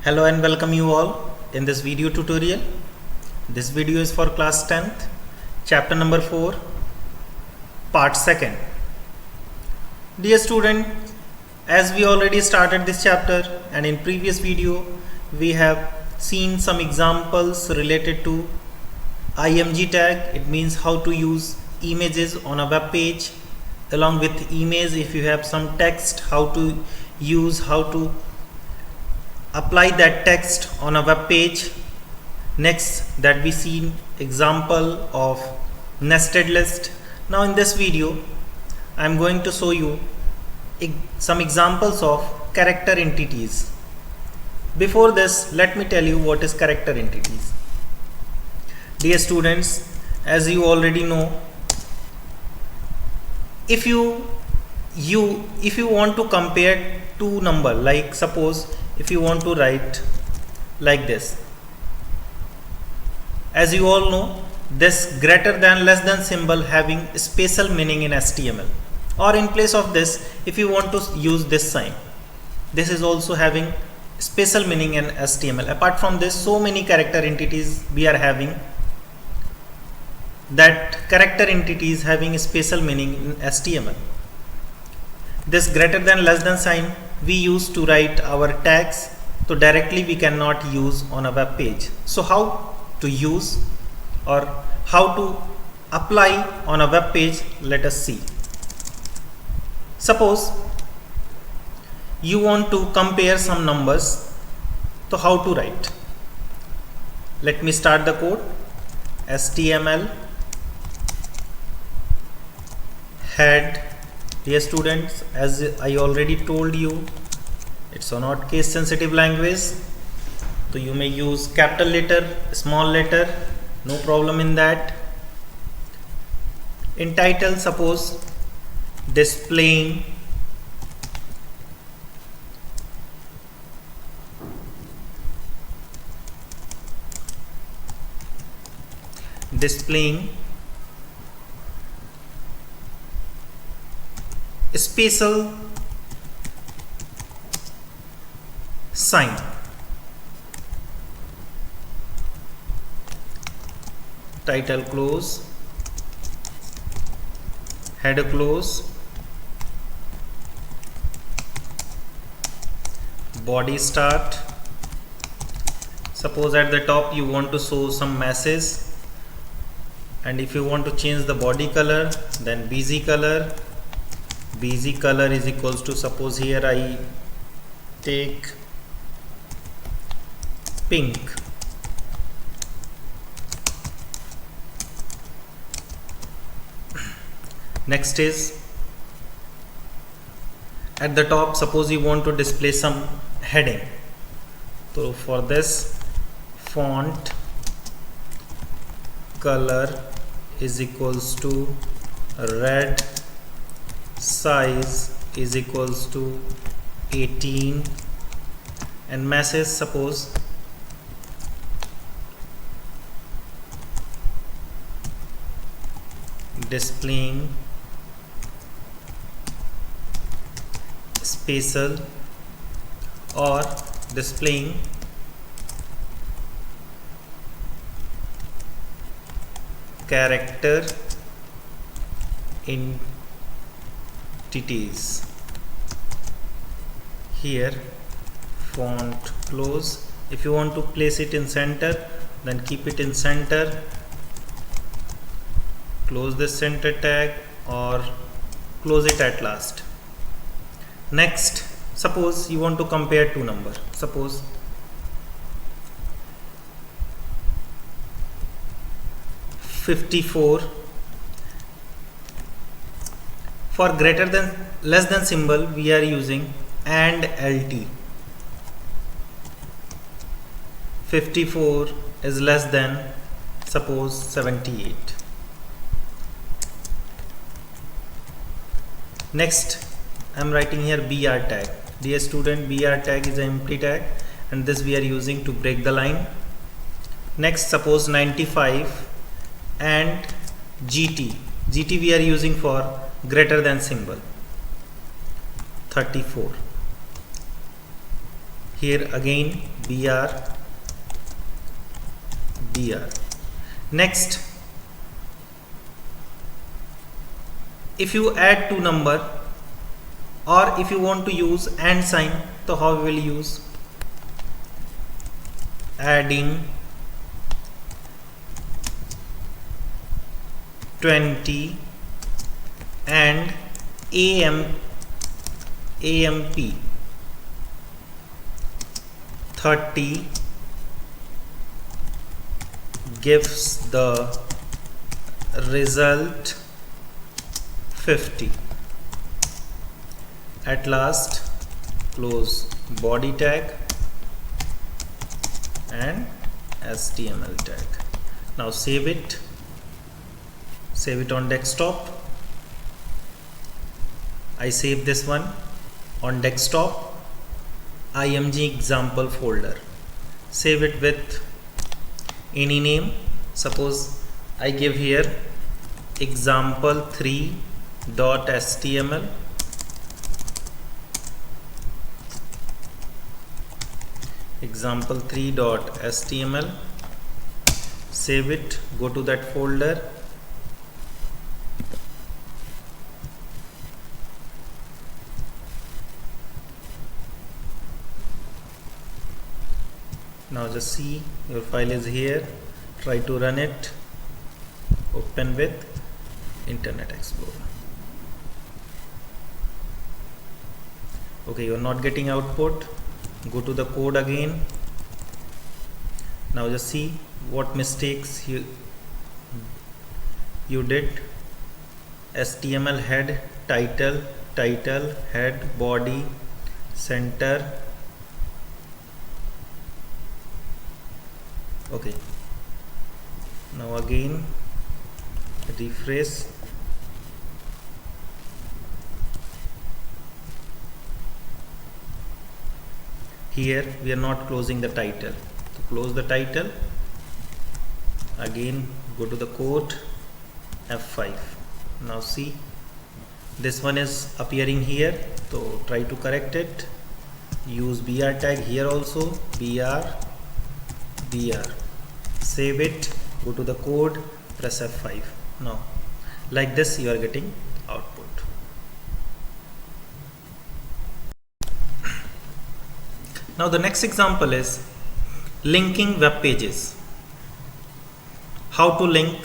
Hello and welcome you all in this video tutorial. This video is for class 10th, chapter number 4, part 2nd. Dear student, as we already started this chapter and in previous video we have seen some examples related to IMG tag. It means how to use images on a web page. Along with image, if you have some text, how to apply that text on a web page. Next, that we see example of nested list. Now in this video I am going to show you some examples of character entities. Before this, let me tell you what is character entities. Dear students, as you already know, if you want to compare two numbers, like suppose if you want to write like this, as you all know, this greater than less than symbol having special meaning in HTML, or in place of this, if you want to use this sign, this is also having special meaning in HTML. Apart from this, so many character entities we are having, that character entities having special meaning in HTML. This greater than less than sign we use to write our tags, so directly we cannot use on a web page. So how to use or how to apply on a web page, let us see. Suppose you want to compare some numbers, so how to write? Let me start the code. HTML head. Dear students, as I already told you, it's a not case sensitive language, so you may use capital letter, small letter, no problem in that. In title, suppose displaying special sign. Title close, header close, body start. Suppose at the top you want to show some message, and if you want to change the body color, then BG color. BG color is equals to, suppose here I take pink. Next is at the top, suppose you want to display some heading, so for this, font color is equals to red, size is equals to 18, and message, suppose displaying special or displaying character entities. Here font close. If you want to place it in center, then keep it in center, close the center tag or close it at last. Next, suppose you want to compare two numbers. Suppose $54. For greater than less than symbol we are using and LT. 54 is less than, suppose 78. Next, I am writing here BR tag. Dear student, BR tag is an empty tag, and this we are using to break the line. Next, suppose 95 and GT. GT we are using for greater than symbol. 34. Here again br. Next, if you add two number or if you want to use and sign, so how we will use? Adding 20 and AMP 30 gives the result 50. At last close body tag and HTML tag. Now save it on desktop. I save this one on desktop, img example folder. Save it with any name. Suppose I give here example3.html. example3.html. Save it, go to that folder. Now just see your file is here. Try to run it. Open with Internet Explorer. Okay, you are not getting output. Go to the code again. Now just see what mistakes you did. HTML head, title, head, body, center. Okay, now again refresh. Here we are not closing the title. To close the title, again go to the code, F5. Now see, this one is appearing here, so try to correct it. Use br tag here also, br. Save it, go to the code, press F5. Now like this you are getting output. Now the next example is linking web pages. How to link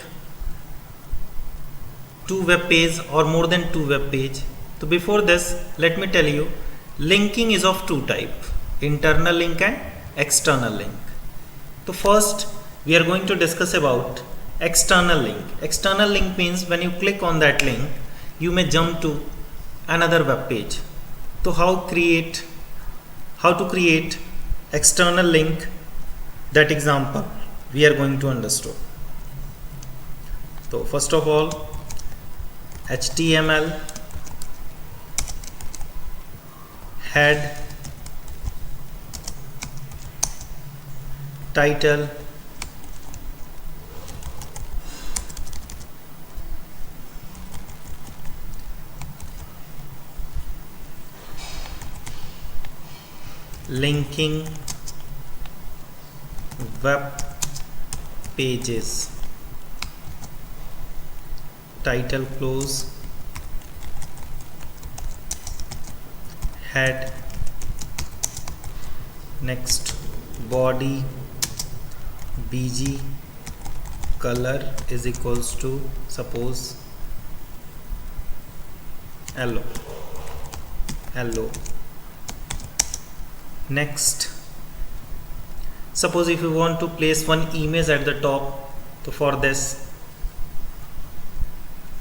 two web pages or more than two web page. So before this, let me tell you, linking is of two types, internal link and external link. So first we are going to discuss about external link. External link means when you click on that link, you may jump to another web page. So how to create external link, that example we are going to understand. So first of all, HTML head, title, linking web pages, title close, head, next body, bg, color is equals to suppose yellow. Next, suppose if you want to place one image at the top, so for this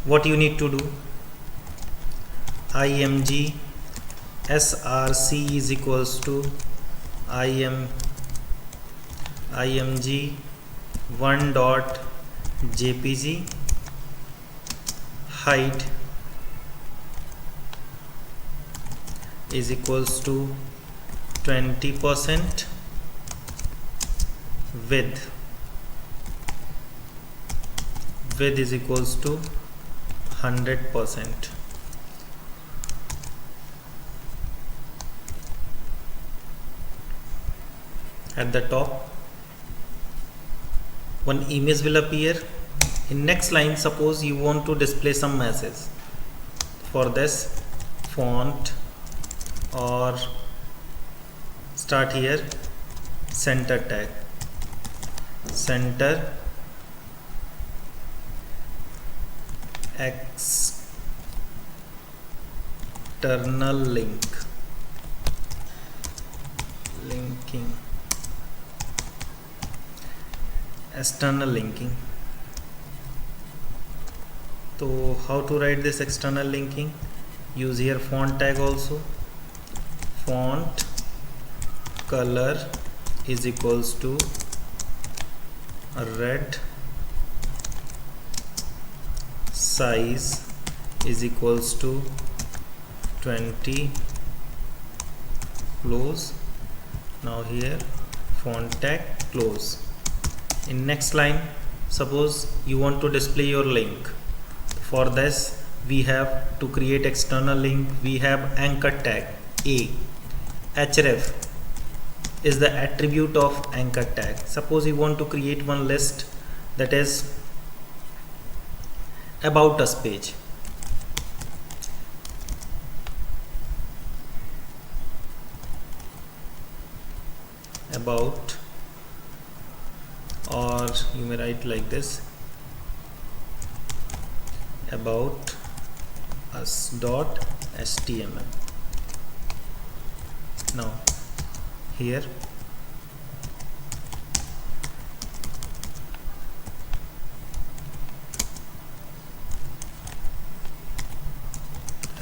what you need to do, img src is equals to img 1.jpg, height is equals to 20%, width is equals to 100%. at the top. One image will appear. In next line, suppose you want to display some message. For this, font, or start here, center tag, center external linking, external linking. So how to write this external linking? Use here font tag also. Font color is equals to red, size is equals to 20, close. Now here font tag, close. In next line, suppose you want to display your link. For this, we have to create external link. We have anchor tag A. href is the attribute of anchor tag. Suppose you want to create one list, that is about us page. About, or you may write like this, about us dot html. Now here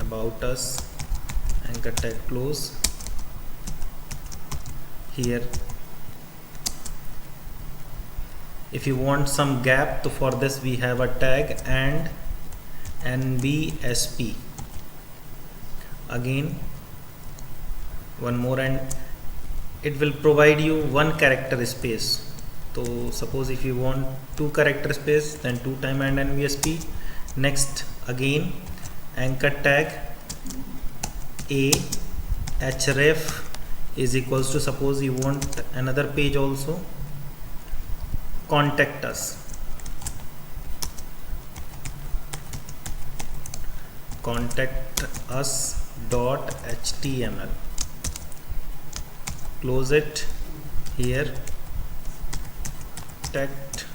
about us, anchor tag, close. Here if you want some gap, so for this we have a tag and nbsp. Again one more, and it will provide you one character space. So suppose if you want 2 character space, then 2 time and nbsp. Next again anchor tag A, href is equals to, suppose you want another page also, contact us. Contact us dot html. Close it. Here contact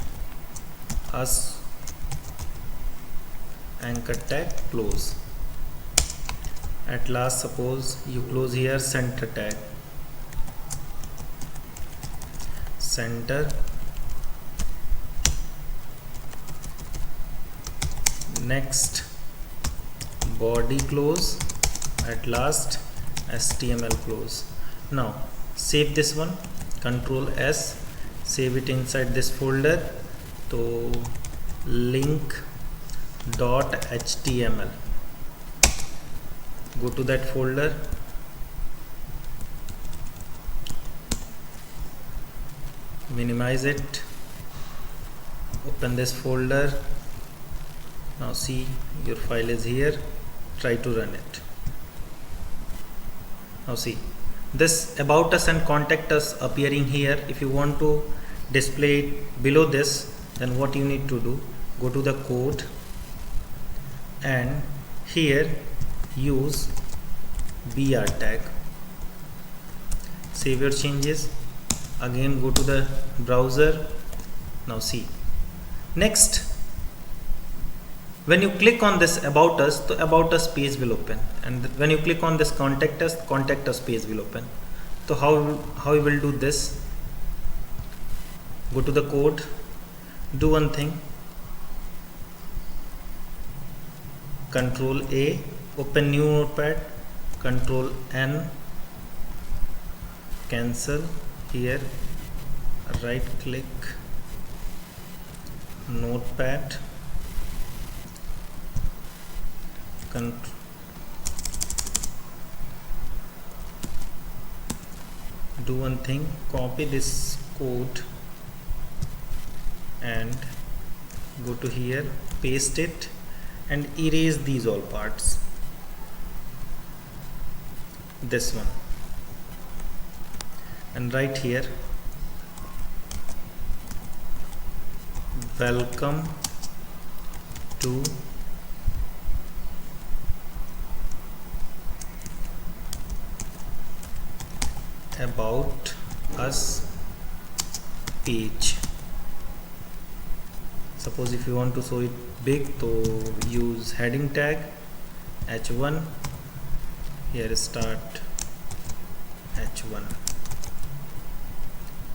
us, anchor tag, close. At last, suppose you close here center tag, center, next body, close. At last html, close. Now save this one, Control S, save it inside this folder. So link.html, go to that folder, minimize it, open this folder. Now see, your file is here, try to run it. Now see, this about us and contact us appearing here. If you want to display it below this, then what you need to do, go to the code and here use br tag, save your changes. Again go to the browser. Now see, next when you click on this about us, the about us page will open, and when you click on this contact us page will open. So how you will do this? Go to the code, do one thing, Control A, open new notepad, Control N, cancel. Here right click, notepad, do one thing, copy this code and go to here, paste it and erase these all parts, this one, and right here welcome to about us page. Suppose if you want to show it big, so use heading tag h1, here start h1.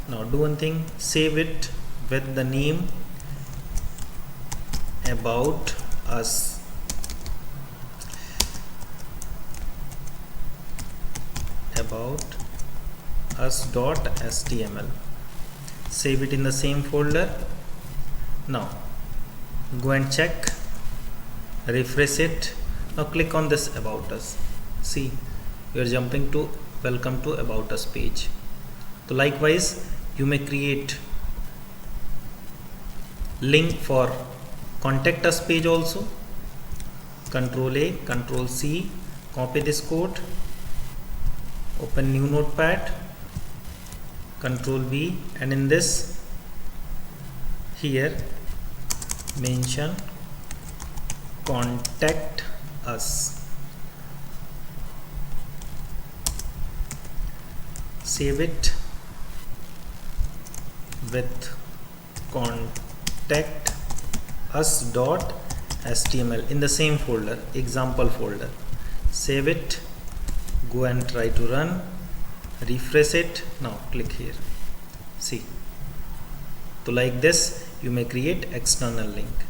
Now do one thing, save it with the name about us. About us.html. Save it in the same folder. Now go and check, refresh it. Now click on this about us. See, you are jumping to welcome to about us page. So likewise you may create link for contact us page also. Control A, Control C, copy this code, open new notepad, Control V, and in this here mention contact us. Save it with contact us.html in the same folder, example folder. Save it, go and try to run, refresh it. Now click here. See, so like this you may create external link.